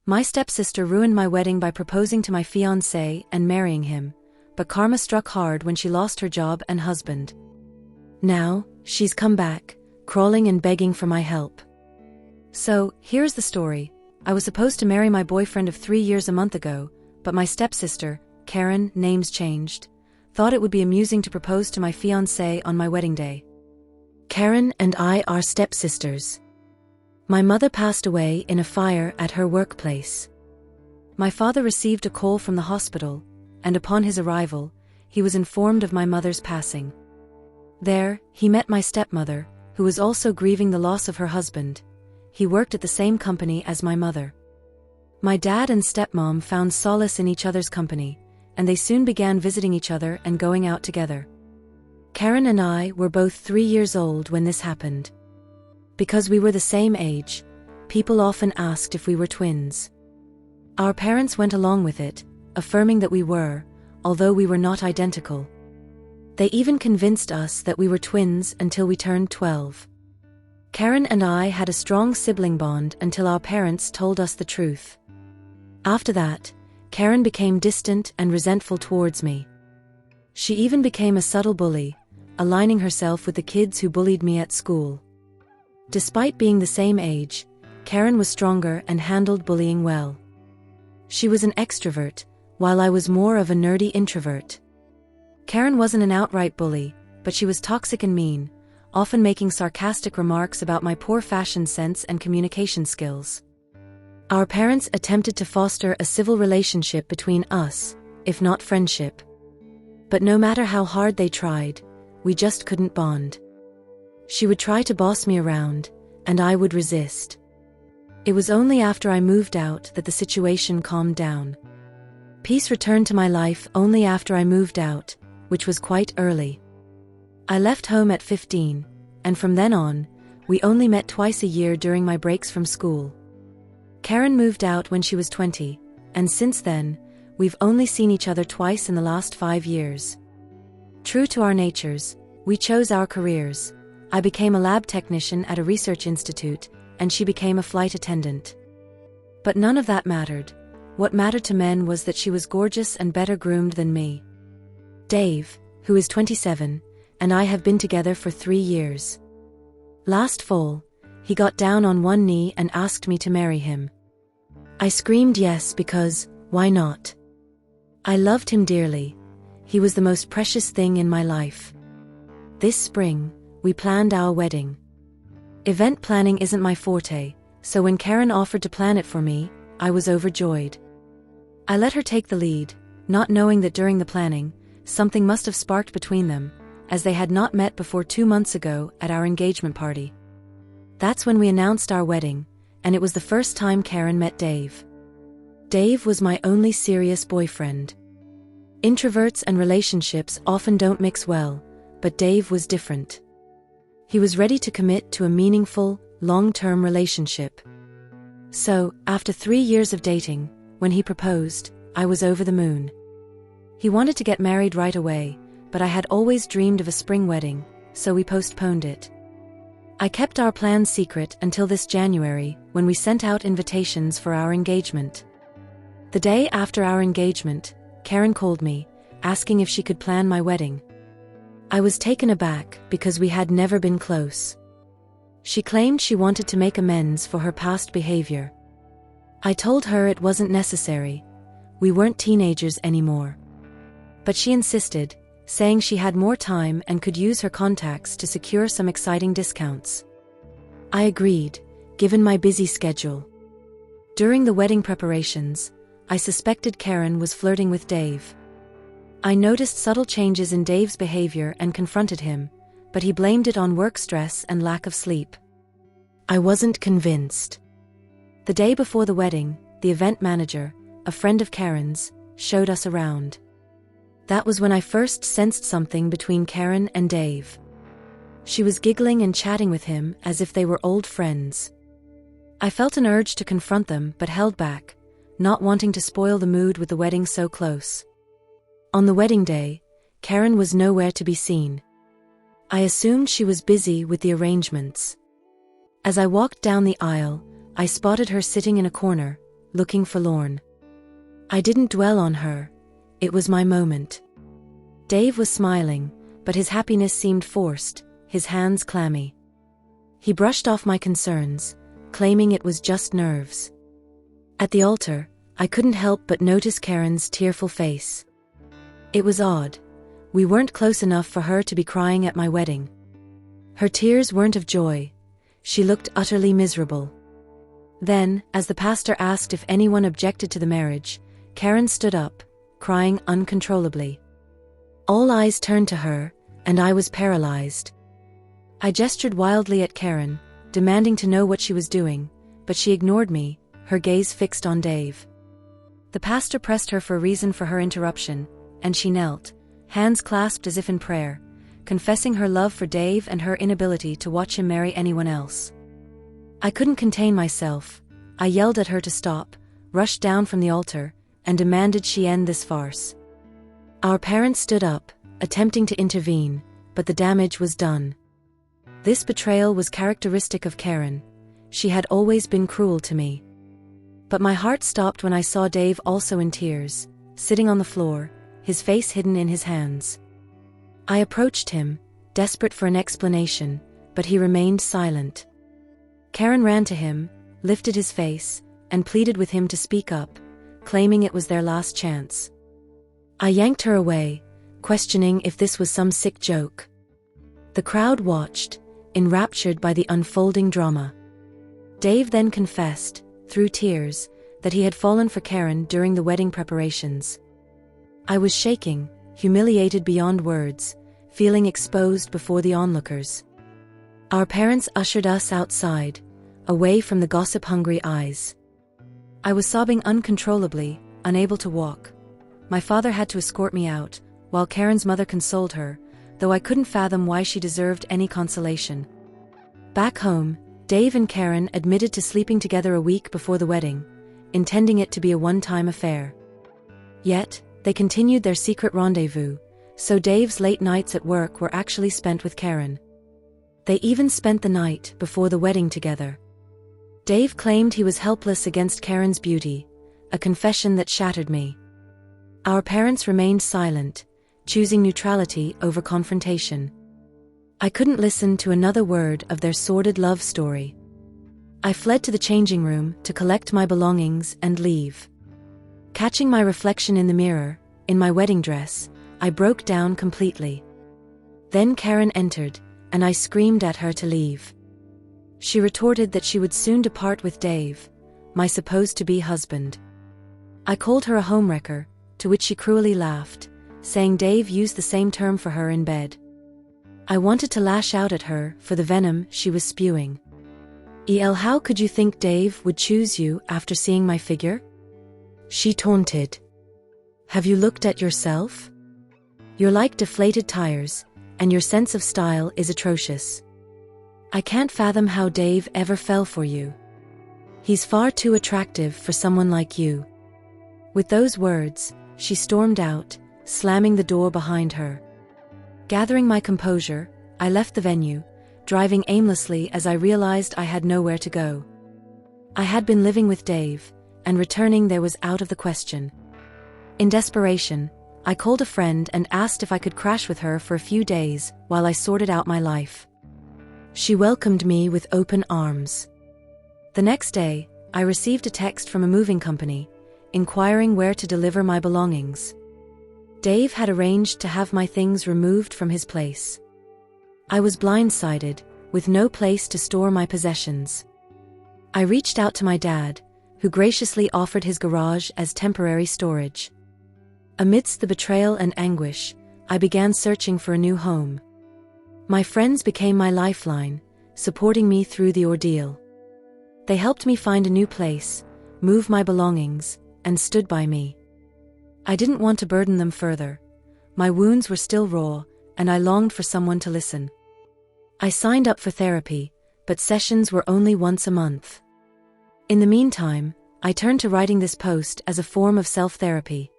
My stepsister ruined my wedding by proposing to my fiancé and marrying him, but karma struck hard when she lost her job and husband. Now, she's come back, crawling and begging for my help. So, here's the story. I was supposed to marry my boyfriend of 3 years a month ago, but my stepsister, Karen, names changed, thought it would be amusing to propose to my fiancé on my wedding day. Karen and I are stepsisters. My mother passed away in a fire at her workplace. My father received a call from the hospital, and upon his arrival, he was informed of my mother's passing. There, he met my stepmother, who was also grieving the loss of her husband. He worked at the same company as my mother. My dad and stepmom found solace in each other's company, and they soon began visiting each other and going out together. Karen and I were both 3 years old when this happened. Because we were the same age, people often asked if we were twins. Our parents went along with it, affirming that we were, although we were not identical. They even convinced us that we were twins until we turned 12. Karen and I had a strong sibling bond until our parents told us the truth. After that, Karen became distant and resentful towards me. She even became a subtle bully, aligning herself with the kids who bullied me at school. Despite being the same age, Karen was stronger and handled bullying well. She was an extrovert, while I was more of a nerdy introvert. Karen wasn't an outright bully, but she was toxic and mean, often making sarcastic remarks about my poor fashion sense and communication skills. Our parents attempted to foster a civil relationship between us, if not friendship. But no matter how hard they tried, we just couldn't bond. She would try to boss me around, and I would resist. It was only after I moved out that the situation calmed down. Peace returned to my life only after I moved out, which was quite early. I left home at 15, and from then on, we only met twice a year during my breaks from school. Karen moved out when she was 20, and since then, we've only seen each other twice in the last 5 years. True to our natures, we chose our careers. I became a lab technician at a research institute, and she became a flight attendant. But none of that mattered. What mattered to men was that she was gorgeous and better groomed than me. Dave, who is 27, and I have been together for 3 years. Last fall, he got down on one knee and asked me to marry him. I screamed yes because, why not? I loved him dearly. He was the most precious thing in my life. This spring, we planned our wedding. Event planning isn't my forte, so when Karen offered to plan it for me, I was overjoyed. I let her take the lead, not knowing that during the planning, something must have sparked between them, as they had not met before 2 months ago at our engagement party. That's when we announced our wedding, and it was the first time Karen met Dave. Dave was my only serious boyfriend. Introverts and relationships often don't mix well, but Dave was different. He was ready to commit to a meaningful, long-term relationship. So, after 3 years of dating, when he proposed, I was over the moon. He wanted to get married right away, but I had always dreamed of a spring wedding, so we postponed it. I kept our plans secret until this January, when we sent out invitations for our engagement. The day after our engagement, Karen called me, asking if she could plan my wedding. I was taken aback because we had never been close. She claimed she wanted to make amends for her past behavior. I told her it wasn't necessary. We weren't teenagers anymore. But she insisted, saying she had more time and could use her contacts to secure some exciting discounts. I agreed, given my busy schedule. During the wedding preparations, I suspected Karen was flirting with Dave. I noticed subtle changes in Dave's behavior and confronted him, but he blamed it on work stress and lack of sleep. I wasn't convinced. The day before the wedding, the event manager, a friend of Karen's, showed us around. That was when I first sensed something between Karen and Dave. She was giggling and chatting with him as if they were old friends. I felt an urge to confront them but held back, not wanting to spoil the mood with the wedding so close. On the wedding day, Karen was nowhere to be seen. I assumed she was busy with the arrangements. As I walked down the aisle, I spotted her sitting in a corner, looking forlorn. I didn't dwell on her. It was my moment. Dave was smiling, but his happiness seemed forced, his hands clammy. He brushed off my concerns, claiming it was just nerves. At the altar, I couldn't help but notice Karen's tearful face. It was odd. We weren't close enough for her to be crying at my wedding. Her tears weren't of joy. She looked utterly miserable. Then, as the pastor asked if anyone objected to the marriage, Karen stood up, crying uncontrollably. All eyes turned to her, and I was paralyzed. I gestured wildly at Karen, demanding to know what she was doing, but she ignored me, her gaze fixed on Dave. The pastor pressed her for a reason for her interruption, and she knelt, hands clasped as if in prayer, confessing her love for Dave and her inability to watch him marry anyone else. I couldn't contain myself. I yelled at her to stop, rushed down from the altar, and demanded she end this farce. Our parents stood up, attempting to intervene, but the damage was done. This betrayal was characteristic of Karen. She had always been cruel to me. But my heart stopped when I saw Dave also in tears, sitting on the floor, his face hidden in his hands. I approached him, desperate for an explanation, but he remained silent. Karen ran to him, lifted his face, and pleaded with him to speak up, claiming it was their last chance. I yanked her away, questioning if this was some sick joke. The crowd watched, enraptured by the unfolding drama. Dave then confessed, through tears, that he had fallen for Karen during the wedding preparations. I was shaking, humiliated beyond words, feeling exposed before the onlookers. Our parents ushered us outside, away from the gossip-hungry eyes. I was sobbing uncontrollably, unable to walk. My father had to escort me out, while Karen's mother consoled her, though I couldn't fathom why she deserved any consolation. Back home, Dave and Karen admitted to sleeping together a week before the wedding, intending it to be a one-time affair. Yet, they continued their secret rendezvous, so Dave's late nights at work were actually spent with Karen. They even spent the night before the wedding together. Dave claimed he was helpless against Karen's beauty, a confession that shattered me. Our parents remained silent, choosing neutrality over confrontation. I couldn't listen to another word of their sordid love story. I fled to the changing room to collect my belongings and leave. Catching my reflection in the mirror, in my wedding dress, I broke down completely. Then Karen entered, and I screamed at her to leave. She retorted that she would soon depart with Dave, my supposed-to-be husband. I called her a homewrecker, to which she cruelly laughed, saying Dave used the same term for her in bed. I wanted to lash out at her for the venom she was spewing. How could you think Dave would choose you after seeing my figure? She taunted. Have you looked at yourself? You're like deflated tires, and your sense of style is atrocious. I can't fathom how Dave ever fell for you. He's far too attractive for someone like you. With those words, she stormed out, slamming the door behind her. Gathering my composure, I left the venue, driving aimlessly as I realized I had nowhere to go. I had been living with Dave, and returning there was out of the question. In desperation, I called a friend and asked if I could crash with her for a few days while I sorted out my life. She welcomed me with open arms. The next day, I received a text from a moving company, inquiring where to deliver my belongings. Dave had arranged to have my things removed from his place. I was blindsided, with no place to store my possessions. I reached out to my dad, who graciously offered his garage as temporary storage. Amidst the betrayal and anguish, I began searching for a new home. My friends became my lifeline, supporting me through the ordeal. They helped me find a new place, move my belongings, and stood by me. I didn't want to burden them further. My wounds were still raw, and I longed for someone to listen. I signed up for therapy, but sessions were only once a month. In the meantime, I turned to writing this post as a form of self-therapy.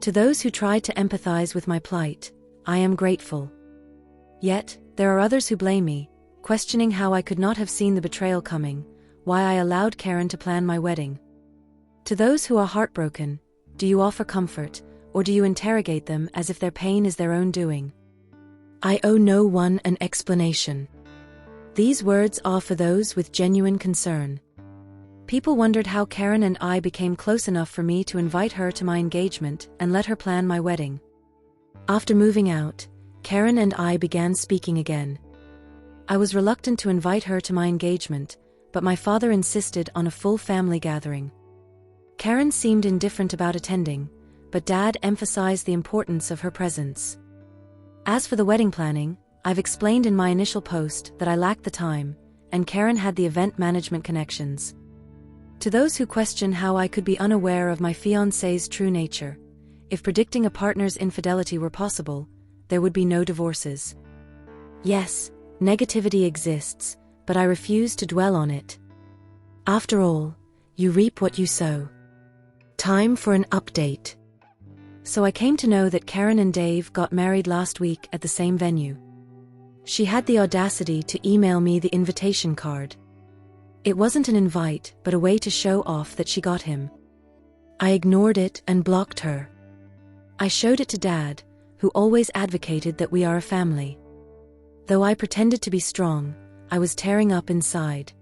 To those who tried to empathize with my plight, I am grateful. Yet, there are others who blame me, questioning how I could not have seen the betrayal coming, why I allowed Karen to plan my wedding. To those who are heartbroken, do you offer comfort, or do you interrogate them as if their pain is their own doing? I owe no one an explanation. These words are for those with genuine concern. People wondered how Karen and I became close enough for me to invite her to my engagement and let her plan my wedding. After moving out, Karen and I began speaking again. I was reluctant to invite her to my engagement, but my father insisted on a full family gathering. Karen seemed indifferent about attending, but Dad emphasized the importance of her presence. As for the wedding planning, I've explained in my initial post that I lacked the time, and Karen had the event management connections. To those who question how I could be unaware of my fiancé's true nature, if predicting a partner's infidelity were possible, there would be no divorces. Yes, negativity exists, but I refuse to dwell on it. After all, you reap what you sow. Time for an update. So I came to know that Karen and Dave got married last week at the same venue. She had the audacity to email me the invitation card. It wasn't an invite, but a way to show off that she got him. I ignored it and blocked her. I showed it to Dad, who always advocated that we are a family. Though I pretended to be strong, I was tearing up inside.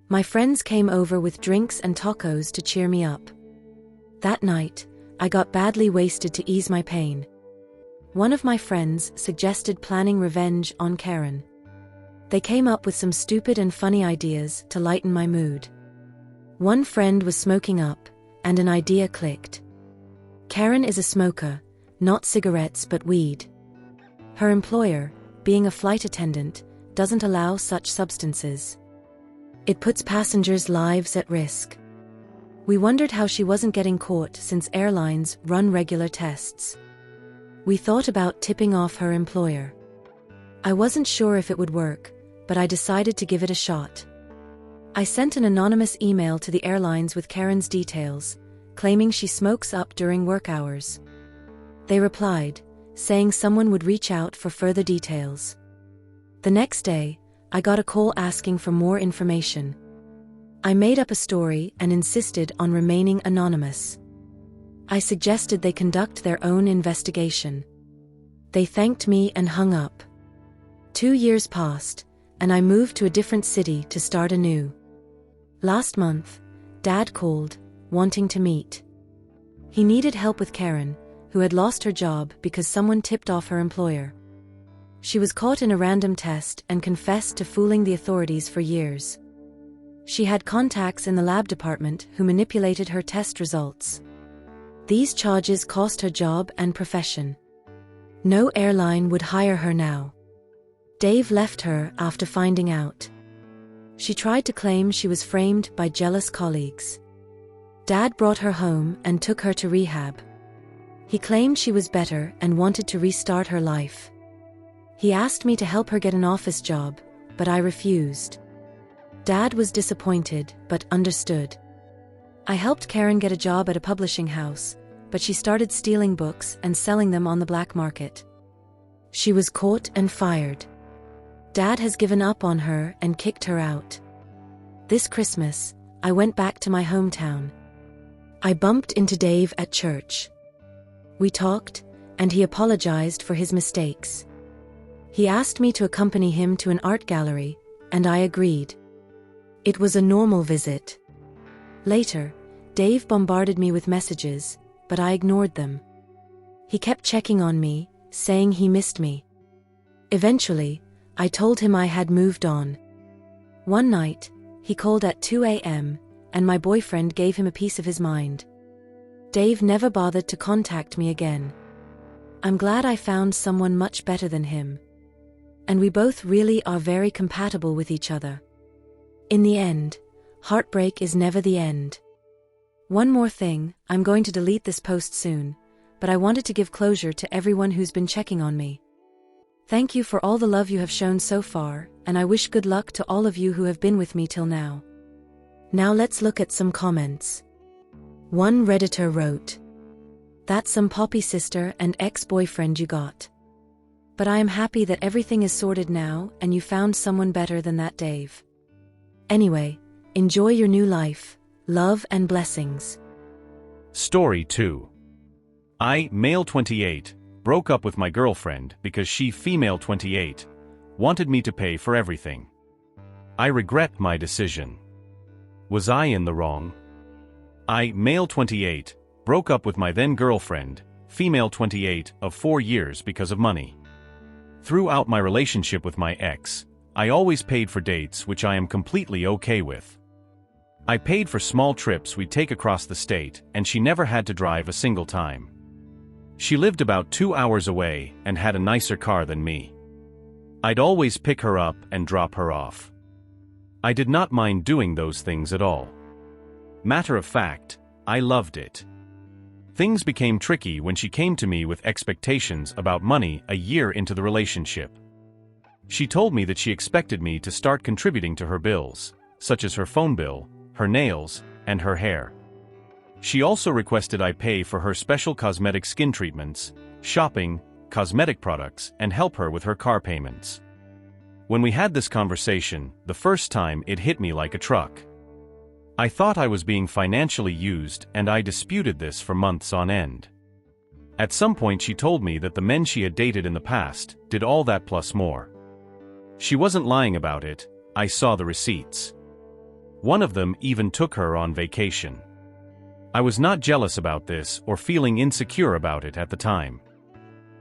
My friends came over with drinks and tacos to cheer me up. That night, I got badly wasted to ease my pain. One of my friends suggested planning revenge on Karen. They came up with some stupid and funny ideas to lighten my mood. One friend was smoking up, and an idea clicked. Karen is a smoker, not cigarettes but weed. Her employer, being a flight attendant, doesn't allow such substances. It puts passengers' lives at risk. We wondered how she wasn't getting caught since airlines run regular tests. We thought about tipping off her employer. I wasn't sure if it would work, but I decided to give it a shot. I sent an anonymous email to the airlines with Karen's details, claiming she smokes up during work hours. They replied, saying someone would reach out for further details. The next day, I got a call asking for more information. I made up a story and insisted on remaining anonymous. I suggested they conduct their own investigation. They thanked me and hung up. 2 years passed, and I moved to a different city to start anew. Last month, Dad called, wanting to meet. He needed help with Karen, who had lost her job because someone tipped off her employer. She was caught in a random test and confessed to fooling the authorities for years. She had contacts in the lab department who manipulated her test results. These charges cost her job and profession. No airline would hire her now. Dave left her after finding out. She tried to claim she was framed by jealous colleagues. Dad brought her home and took her to rehab. He claimed she was better and wanted to restart her life. He asked me to help her get an office job, but I refused. Dad was disappointed, but understood. I helped Karen get a job at a publishing house, but she started stealing books and selling them on the black market. She was caught and fired. Dad has given up on her and kicked her out. This Christmas, I went back to my hometown. I bumped into Dave at church. We talked, and he apologized for his mistakes. He asked me to accompany him to an art gallery, and I agreed. It was a normal visit. Later, Dave bombarded me with messages, but I ignored them. He kept checking on me, saying he missed me. Eventually, I told him I had moved on. One night, he called at 2 a.m., and my boyfriend gave him a piece of his mind. Dave never bothered to contact me again. I'm glad I found someone much better than him. And we both really are very compatible with each other. In the end, heartbreak is never the end. One more thing, I'm going to delete this post soon, but I wanted to give closure to everyone who's been checking on me. Thank you for all the love you have shown so far, and I wish good luck to all of you who have been with me till now. Now let's look at some comments. One Redditor wrote, "That's some poppy sister and ex-boyfriend you got. But I am happy that everything is sorted now and you found someone better than that Dave. Anyway, enjoy your new life, love and blessings. Story 2. I, male 28, broke up with my girlfriend because she, female 28, wanted me to pay for everything. I regret my decision. Was I in the wrong? I, male 28, broke up with my then girlfriend, female 28, of 4 years because of money. Throughout my relationship with my ex, I always paid for dates, which I am completely okay with. I paid for small trips we'd take across the state, and she never had to drive a single time. She lived about 2 hours away and had a nicer car than me. I'd always pick her up and drop her off. I did not mind doing those things at all. Matter of fact, I loved it. Things became tricky when she came to me with expectations about money a year into the relationship. She told me that she expected me to start contributing to her bills, such as her phone bill, her nails, and her hair. She also requested I pay for her special cosmetic skin treatments, shopping, cosmetic products, and help her with her car payments. When we had this conversation, the first time it hit me like a truck. I thought I was being financially used, and I disputed this for months on end. At some point she told me that the men she had dated in the past did all that plus more. She wasn't lying about it, I saw the receipts. One of them even took her on vacation. I was not jealous about this or feeling insecure about it at the time.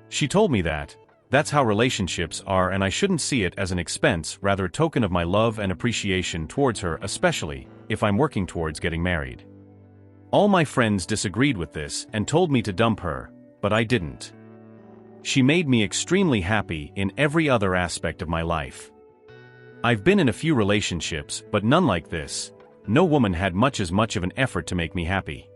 She told me that that's how relationships are, and I shouldn't see it as an expense, rather a token of my love and appreciation towards her, especially if I'm working towards getting married. All my friends disagreed with this and told me to dump her, but I didn't. She made me extremely happy in every other aspect of my life. I've been in a few relationships, but none like this. No woman had much of an effort to make me happy.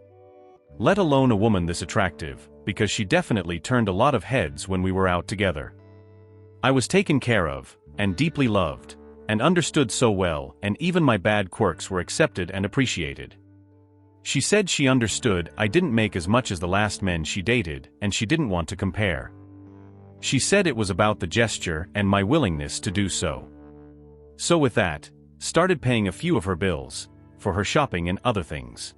Let alone a woman this attractive, because she definitely turned a lot of heads when we were out together. I was taken care of, and deeply loved, and understood so well, and even my bad quirks were accepted and appreciated. She said she understood I didn't make as much as the last men she dated, and she didn't want to compare. She said it was about the gesture and my willingness to do so. So with that, started paying a few of her bills, for her shopping and other things.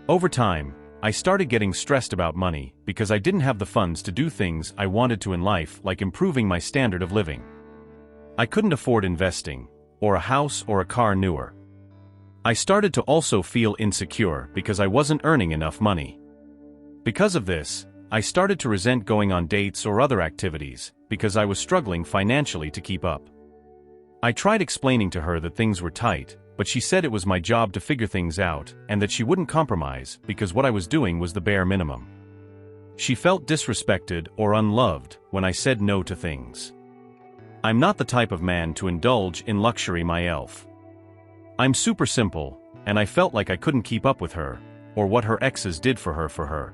Over time, I started getting stressed about money because I didn't have the funds to do things I wanted to in life, like improving my standard of living. I couldn't afford investing, or a house or a car newer. I started to also feel insecure because I wasn't earning enough money. Because of this, I started to resent going on dates or other activities because I was struggling financially to keep up. I tried explaining to her that things were tight, but she said it was my job to figure things out and that she wouldn't compromise because what I was doing was the bare minimum. She felt disrespected or unloved when I said no to things. I'm not the type of man to indulge in luxury, my elf. I'm super simple, and I felt like I couldn't keep up with her, or what her exes did for her.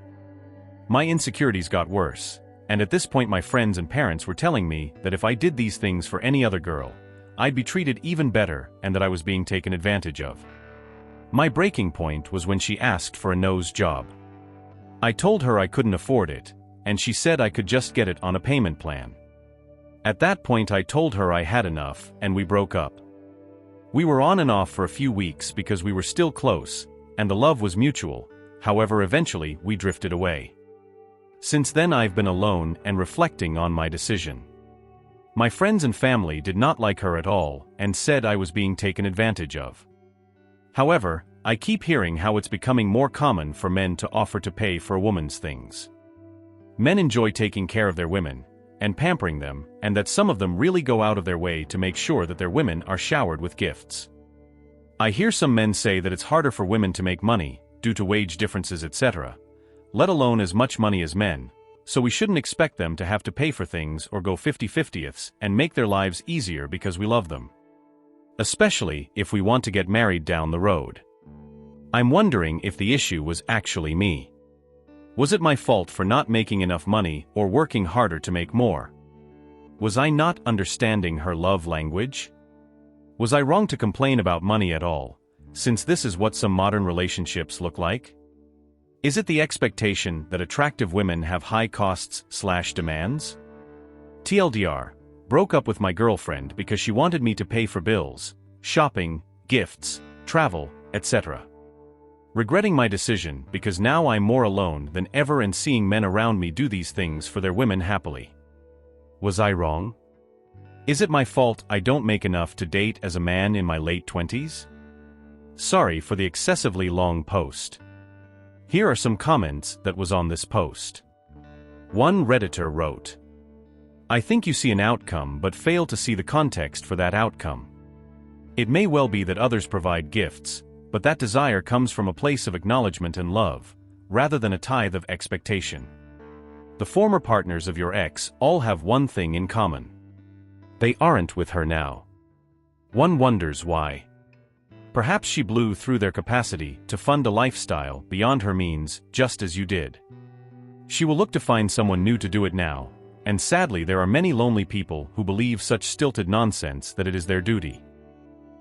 My insecurities got worse, and at this point my friends and parents were telling me that if I did these things for any other girl, I'd be treated even better and that I was being taken advantage of. My breaking point was when she asked for a nose job. I told her I couldn't afford it, and she said I could just get it on a payment plan. At that point I told her I had enough, and we broke up. We were on and off for a few weeks because we were still close, and the love was mutual. However, eventually we drifted away. Since then I've been alone and reflecting on my decision. My friends and family did not like her at all and said I was being taken advantage of. However, I keep hearing how it's becoming more common for men to offer to pay for a woman's things. Men enjoy taking care of their women and pampering them, and that some of them really go out of their way to make sure that their women are showered with gifts. I hear some men say that it's harder for women to make money due to wage differences, etc., let alone as much money as men. So we shouldn't expect them to have to pay for things or go 50-50ths and make their lives easier because we love them. Especially if we want to get married down the road. I'm wondering if the issue was actually me. Was it my fault for not making enough money or working harder to make more? Was I not understanding her love language? Was I wrong to complain about money at all, since this is what some modern relationships look like? Is it the expectation that attractive women have high costs/demands? TLDR, broke up with my girlfriend because she wanted me to pay for bills, shopping, gifts, travel, etc. regretting my decision because now I'm more alone than ever and seeing men around me do these things for their women happily. Was I wrong? Is it my fault I don't make enough to date as a man in my late 20s? Sorry for the excessively long post. Here are some comments that was on this post. One Redditor wrote, I think you see an outcome but fail to see the context for that outcome. It may well be that others provide gifts, but that desire comes from a place of acknowledgement and love, rather than a tithe of expectation. The former partners of your ex all have one thing in common. They aren't with her now. One wonders why. Perhaps she blew through their capacity to fund a lifestyle beyond her means, just as you did. She will look to find someone new to do it now, and sadly there are many lonely people who believe such stilted nonsense that it is their duty.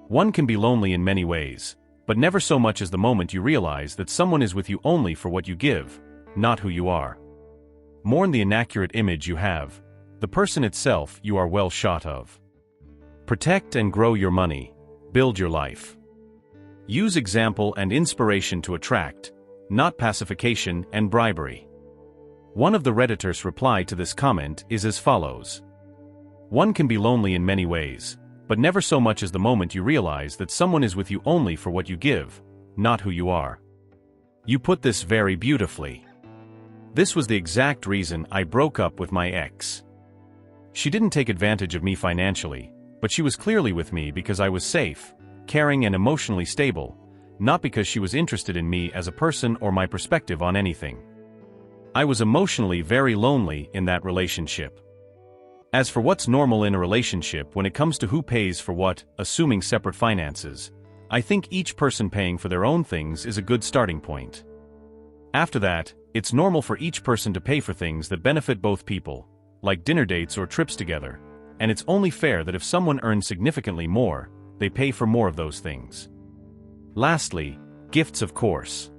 One can be lonely in many ways, but never so much as the moment you realize that someone is with you only for what you give, not who you are. Mourn the inaccurate image you have, the person itself you are well shot of. Protect and grow your money, build your life. Use example and inspiration to attract, not pacification and bribery. One of the Redditors' reply to this comment is as follows. One can be lonely in many ways, but never so much as the moment you realize that someone is with you only for what you give, not who you are. You put this very beautifully. This was the exact reason I broke up with my ex. She didn't take advantage of me financially, but she was clearly with me because I was safe, caring and emotionally stable, not because she was interested in me as a person or my perspective on anything. I was emotionally very lonely in that relationship. As for what's normal in a relationship when it comes to who pays for what, assuming separate finances, I think each person paying for their own things is a good starting point. After that, it's normal for each person to pay for things that benefit both people, like dinner dates or trips together, and it's only fair that if someone earns significantly more, they pay for more of those things. Lastly, gifts of course.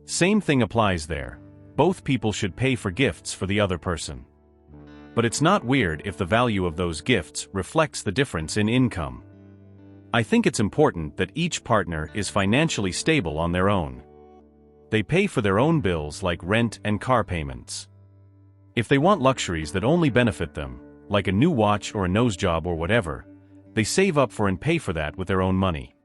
Same thing applies there. Both people should pay for gifts for the other person. But it's not weird if the value of those gifts reflects the difference in income. I think it's important that each partner is financially stable on their own. They pay for their own bills like rent and car payments. If they want luxuries that only benefit them, like a new watch or a nose job or whatever, they save up for and pay for that with their own money.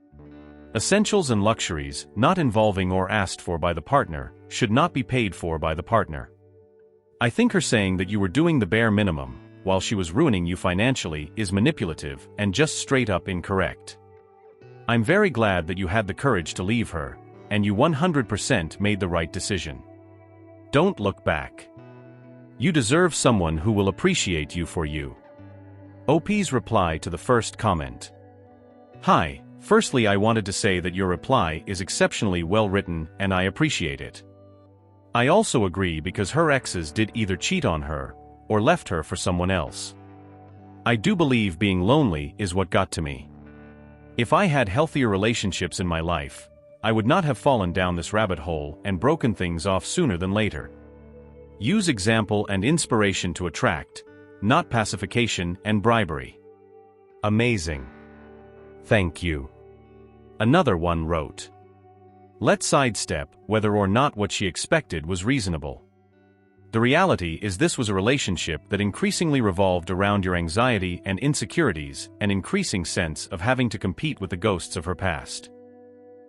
Essentials and luxuries not involving or asked for by the partner should not be paid for by the partner. I think her saying that you were doing the bare minimum, while she was ruining you financially, is manipulative and just straight up incorrect. I'm very glad that you had the courage to leave her, and you 100% made the right decision. Don't look back. You deserve someone who will appreciate you for you. OP's reply to the first comment. Hi, firstly I wanted to say that your reply is exceptionally well written and I appreciate it. I also agree because her exes did either cheat on her, or left her for someone else. I do believe being lonely is what got to me. If I had healthier relationships in my life, I would not have fallen down this rabbit hole and broken things off sooner than later. Use example and inspiration to attract, not pacification and bribery. Amazing. Thank you. Another one wrote, let's sidestep whether or not what she expected was reasonable. The reality is this was a relationship that increasingly revolved around your anxiety and insecurities, an increasing sense of having to compete with the ghosts of her past.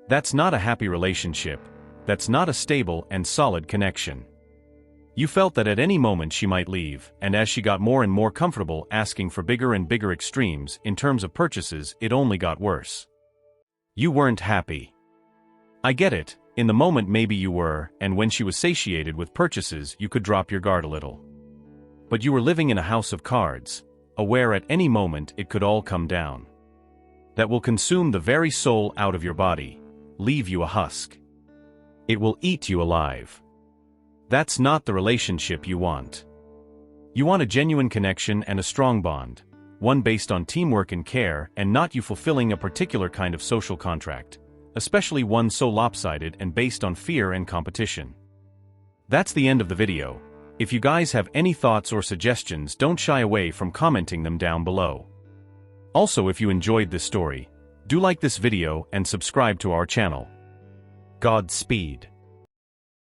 That's not a happy relationship, that's not a stable and solid connection. You felt that at any moment she might leave, and as she got more and more comfortable asking for bigger and bigger extremes in terms of purchases, it only got worse. You weren't happy. I get it, in the moment maybe you were, and when she was satiated with purchases you could drop your guard a little. But you were living in a house of cards, aware at any moment it could all come down. That will consume the very soul out of your body, leave you a husk. It will eat you alive. That's not the relationship you want. You want a genuine connection and a strong bond, one based on teamwork and care and not you fulfilling a particular kind of social contract, especially one so lopsided and based on fear and competition. That's the end of the video. If you guys have any thoughts or suggestions, don't shy away from commenting them down below. Also, if you enjoyed this story, do like this video and subscribe to our channel. Godspeed.